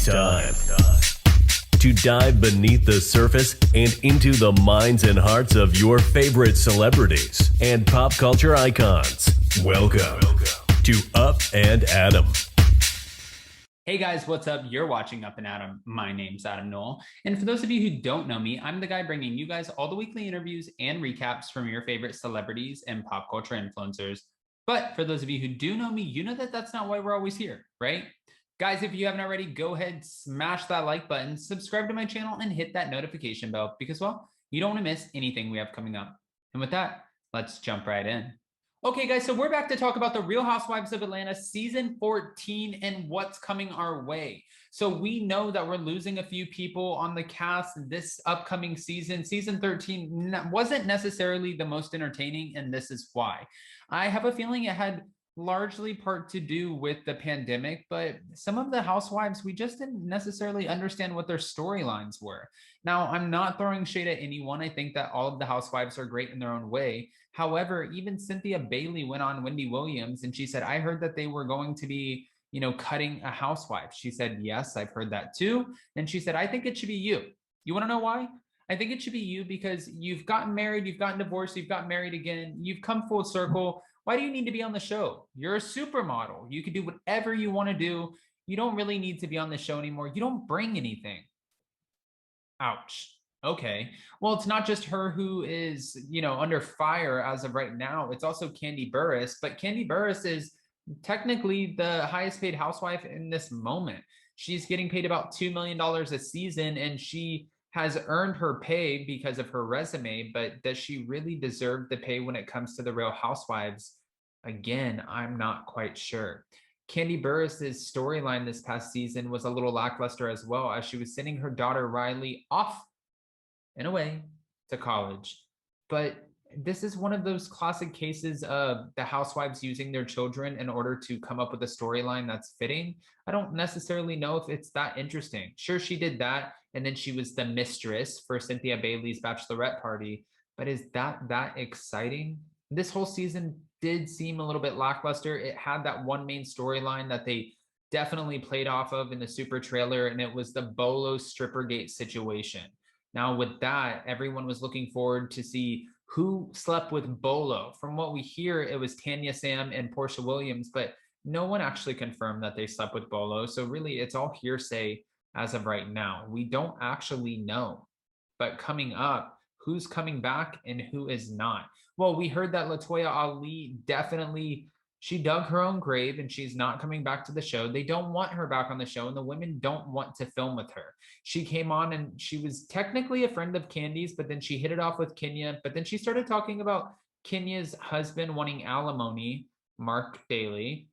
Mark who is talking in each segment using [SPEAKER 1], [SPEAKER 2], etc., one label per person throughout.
[SPEAKER 1] It's time to dive beneath the surface and into the minds and hearts of your favorite celebrities and pop culture icons. Welcome to Up and Adam.
[SPEAKER 2] Hey guys, what's up? You're watching Up and Adam. My name's Adam Knoll. And for those of you who don't know me, I'm the guy bringing you guys all the weekly interviews and recaps from your favorite celebrities and pop culture influencers. But for those of you who do know me, you know that that's not why we're always here, right? Guys, if you haven't already, go ahead, smash that like button, subscribe to my channel, and hit that notification bell because, well, you don't want to miss anything we have coming up. And with that, let's jump right in. Okay, guys, so we're back to talk about the Real Housewives of Atlanta season 14 and what's coming our way. So we know that we're losing a few people on the cast this upcoming season. Season 13 wasn't necessarily the most entertaining, and this is why. I have a feeling it had largely part to do with the pandemic, but some of the housewives, we just didn't necessarily understand what their storylines were. Now, I'm not throwing shade at anyone. I think that all of the housewives are great in their own way. However, even Cynthia Bailey went on Wendy Williams and she said, I heard that they were going to be, cutting a housewife. She said, yes, I've heard that too. And she said, I think it should be you. You want to know why? I think it should be you because you've gotten married, you've gotten divorced, you've got married again, you've come full circle. Why do you need to be on the show? You're a supermodel. You can do whatever you want to do. You don't really need to be on the show anymore. You don't bring anything. Ouch. Okay. Well, it's not just her who is, under fire as of right now. It's also Kandi Burruss, but Kandi Burruss is technically the highest paid housewife in this moment. She's getting paid about $2 million a season, and she has earned her pay because of her resume, but does she really deserve the pay when it comes to the Real Housewives? Again, I'm not quite sure. Kandi Burruss's storyline this past season was a little lackluster as well, as she was sending her daughter Riley off in a way to college. But this is one of those classic cases of the housewives using their children in order to come up with a storyline that's fitting. I don't necessarily know if it's that interesting. Sure, she did that, and then she was the mistress for Cynthia Bailey's bachelorette party, but is that exciting? This whole season did seem a little bit lackluster. It had that one main storyline that they definitely played off of in the super trailer, and it was the Bolo Strippergate situation. Now with that, everyone was looking forward to see who slept with Bolo. From what we hear, it was Tanya Sam and Porsha Williams, but no one actually confirmed that they slept with Bolo. So really, it's all hearsay as of right now. We don't actually know. But coming up, who's coming back and who is not? Well, we heard that LaToya Ali she dug her own grave and she's not coming back to the show. They don't want her back on the show, and the women don't want to film with her. She came on and she was technically a friend of Kandi's, but then she hit it off with Kenya. But then she started talking about Kenya's husband wanting alimony, Mark Daly.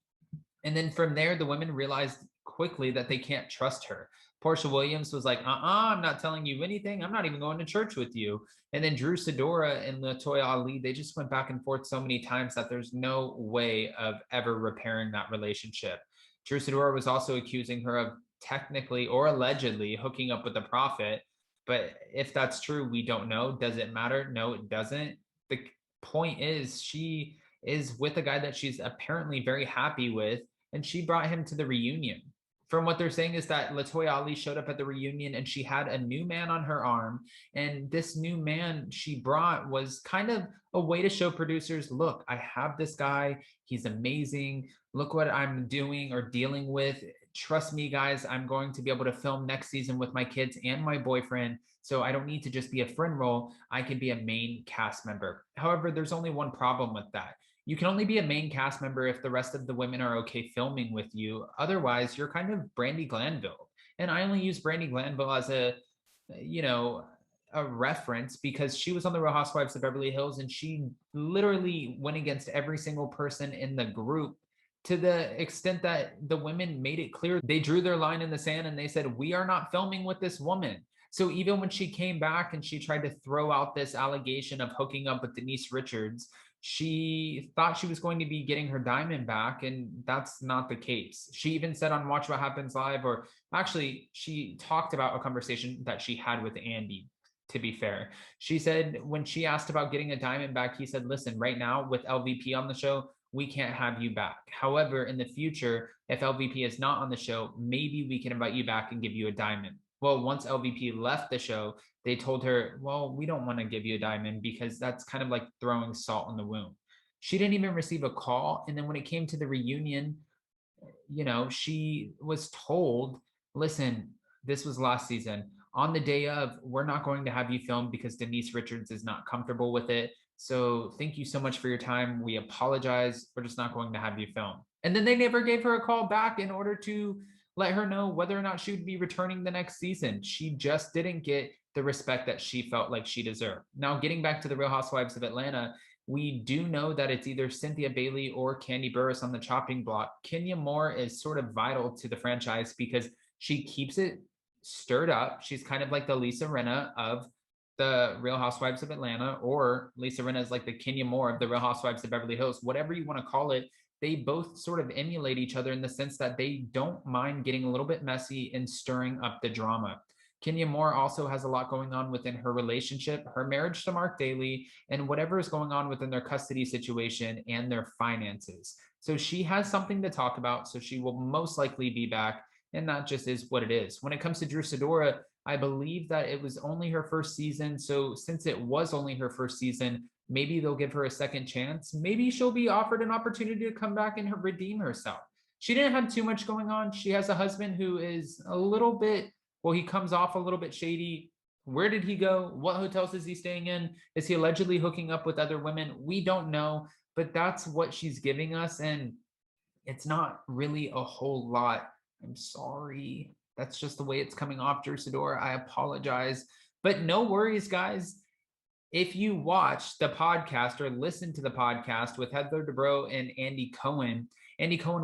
[SPEAKER 2] And then from there, the women realized quickly that they can't trust her. Porsha Williams was like, I'm not telling you anything. I'm not even going to church with you. And then Drew Sidora and LaToya Ali, they just went back and forth so many times that there's no way of ever repairing that relationship. Drew Sidora was also accusing her of technically or allegedly hooking up with the prophet. But if that's true, we don't know. Does it matter? No, it doesn't. The point is she is with a guy that she's apparently very happy with, and she brought him to the reunion. From what they're saying is that LaToya Ali showed up at the reunion and she had a new man on her arm. And this new man she brought was kind of a way to show producers, look, I have this guy. He's amazing. Look what I'm doing or dealing with. Trust me, guys, I'm going to be able to film next season with my kids and my boyfriend. So I don't need to just be a friend role. I can be a main cast member. However, there's only one problem with that. You can only be a main cast member if the rest of the women are okay filming with you. Otherwise, you're kind of Brandi Glanville. And I only use Brandi Glanville as a reference because she was on the Real Housewives of Beverly Hills and she literally went against every single person in the group, to the extent that the women made it clear. They drew their line in the sand and they said, we are not filming with this woman. So even when she came back and she tried to throw out this allegation of hooking up with Denise Richards, she thought she was going to be getting her diamond back, and that's not the case. She even said on Watch What Happens Live, or actually she talked about a conversation that she had with Andy, to be fair. She said when she asked about getting a diamond back, he said, listen, right now with LVP on the show, we can't have you back. However, in the future, if LVP is not on the show, maybe we can invite you back and give you a diamond. Well, once LVP left the show, they told her, well, we don't want to give you a diamond because that's kind of like throwing salt in the wound. She didn't even receive a call. And then when it came to the reunion, she was told, listen, this was last season. On the day of, we're not going to have you film because Denise Richards is not comfortable with it. So thank you so much for your time. We apologize. We're just not going to have you film. And then they never gave her a call back in order to let her know whether or not she would be returning the next season. She just didn't get the respect that she felt like she deserved. Now, getting back to the Real Housewives of Atlanta, we do know that it's either Cynthia Bailey or Kandi Burruss on the chopping block. Kenya Moore is sort of vital to the franchise because she keeps it stirred up. She's kind of like the Lisa Rinna of the Real Housewives of Atlanta, or Lisa Rinna is like the Kenya Moore of the Real Housewives of Beverly Hills, whatever you want to call it. They both sort of emulate each other in the sense that they don't mind getting a little bit messy and stirring up the drama. Kenya Moore also has a lot going on within her relationship, her marriage to Mark Daly, and whatever is going on within their custody situation and their finances. So she has something to talk about, so she will most likely be back, and that just is what it is. When it comes to Drew Sidora, I believe that it was only her first season. So since it was only her first season, maybe they'll give her a second chance. Maybe she'll be offered an opportunity to come back and redeem herself. She didn't have too much going on. She has a husband who is a little bit, well, he comes off a little bit shady. Where did he go? What hotels is he staying in? Is he allegedly hooking up with other women? We don't know, but that's what she's giving us. And it's not really a whole lot. I'm sorry. That's just the way it's coming off, Drew Sidora. I apologize. But no worries, guys. If you watch the podcast or listen to the podcast with Heather Dubrow and Andy Cohen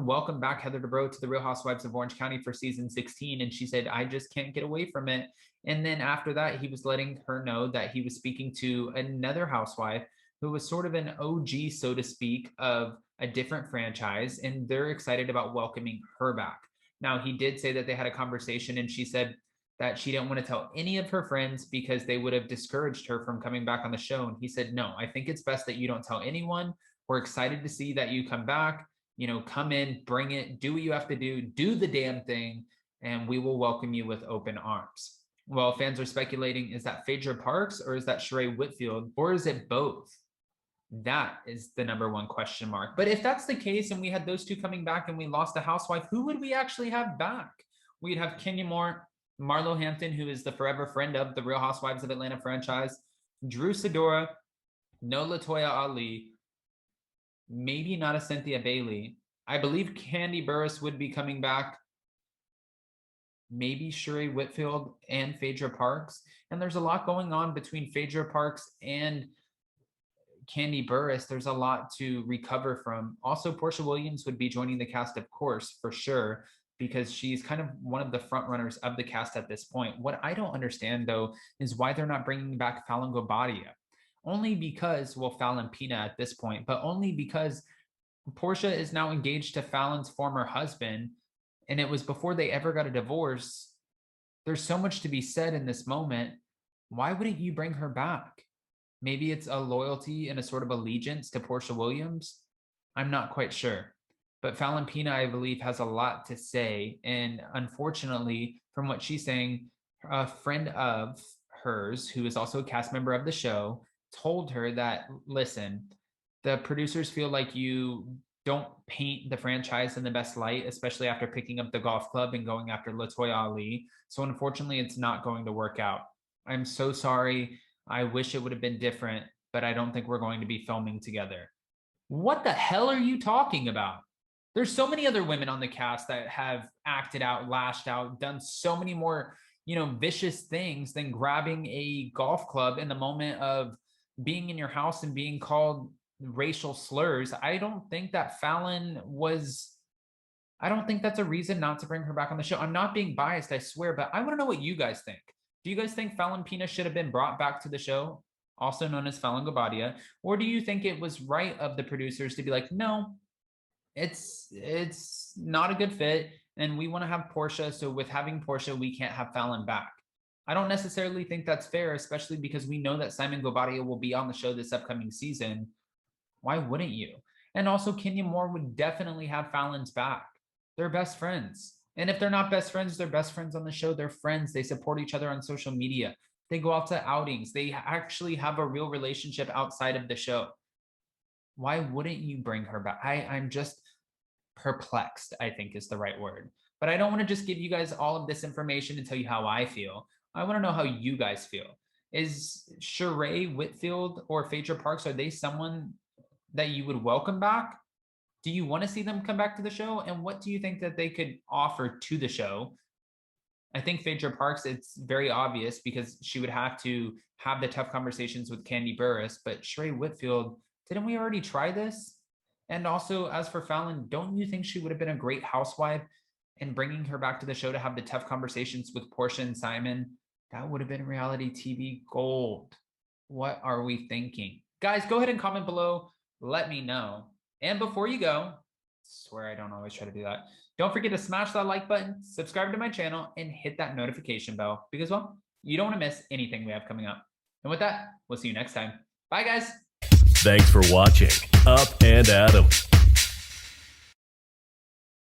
[SPEAKER 2] welcomed back Heather Dubrow to the Real Housewives of Orange County for season 16. And she said, I just can't get away from it. And then after that, he was letting her know that he was speaking to another housewife who was sort of an OG, so to speak, of a different franchise. And they're excited about welcoming her back. Now, he did say that they had a conversation and she said that she didn't want to tell any of her friends because they would have discouraged her from coming back on the show. And he said, no, I think it's best that you don't tell anyone. We're excited to see that you come back, come in, bring it, do what you have to do the damn thing, and we will welcome you with open arms. Well, fans are speculating, is that Phaedra Parks or is that Sheree Whitfield, or is it both? That is the number one question mark. But if that's the case and we had those two coming back and we lost a housewife, who would we actually have back? We'd have Kenya Moore, Marlo Hampton, who is the forever friend of the Real Housewives of Atlanta franchise, Drew Sidora, no LaToya Ali, maybe not a Cynthia Bailey. I believe Kandi Burruss would be coming back. Maybe Sheree Whitfield and Phaedra Parks. And there's a lot going on between Phaedra Parks and Kandi Burruss. There's a lot to recover from. Also, Porsha Williams would be joining the cast, of course, for sure, because she's kind of one of the front runners of the cast at this point. What I don't understand, though, is why they're not bringing back Falynn Gobadia. Only because, well, Falynn Pina at this point, but only because Porsha is now engaged to Falyn's former husband, and it was before they ever got a divorce. There's so much to be said in this moment. Why wouldn't you bring her back? Maybe it's a loyalty and a sort of allegiance to Porsha Williams. I'm not quite sure. But Falynn Pina, I believe, has a lot to say. And unfortunately, from what she's saying, a friend of hers, who is also a cast member of the show, told her that, listen, the producers feel like you don't paint the franchise in the best light, especially after picking up the golf club and going after LaToya Ali. So unfortunately, it's not going to work out. I'm so sorry. I wish it would have been different, but I don't think we're going to be filming together. What the hell are you talking about? There's so many other women on the cast that have acted out, lashed out, done so many more, vicious things than grabbing a golf club in the moment of being in your house and being called racial slurs. I don't think that I don't think that's a reason not to bring her back on the show. I'm not being biased, I swear, but I want to know what you guys think. Do you guys think Falynn Pina should have been brought back to the show, also known as Falynn Gobadia? Or do you think it was right of the producers to be like, no, it's not a good fit, and we want to have Porsha, so with having Porsha, we can't have Falynn back? I don't necessarily think that's fair, especially because we know that Simon Gobadia will be on the show this upcoming season. Why wouldn't you? And also, Kenya Moore would definitely have Falynn's back. They're best friends. And if they're not best friends, they're best friends on the show. They're friends. They support each other on social media. They go out to outings. They actually have a real relationship outside of the show. Why wouldn't you bring her back? I'm just perplexed, I think is the right word. But I don't want to just give you guys all of this information and tell you how I feel. I want to know how you guys feel. Is Sheree Whitfield or Phaedra Parks, are they someone that you would welcome back? Do you want to see them come back to the show? And what do you think that they could offer to the show? I think Phaedra Parks, it's very obvious because she would have to have the tough conversations with Candy Burris. But Sheree Whitfield, didn't we already try this? And also, as for Falynn, don't you think she would have been a great housewife? And bringing her back to the show to have the tough conversations with Porsha and Simon, that would have been reality TV gold. What are we thinking? Guys, go ahead and comment below. Let me know. And before you go, I swear I don't always try to do that. Don't forget to smash that like button, subscribe to my channel, and hit that notification bell because, well, you don't want to miss anything we have coming up. And with that, we'll see you next time. Bye, guys.
[SPEAKER 1] Thanks for watching Up and Adam.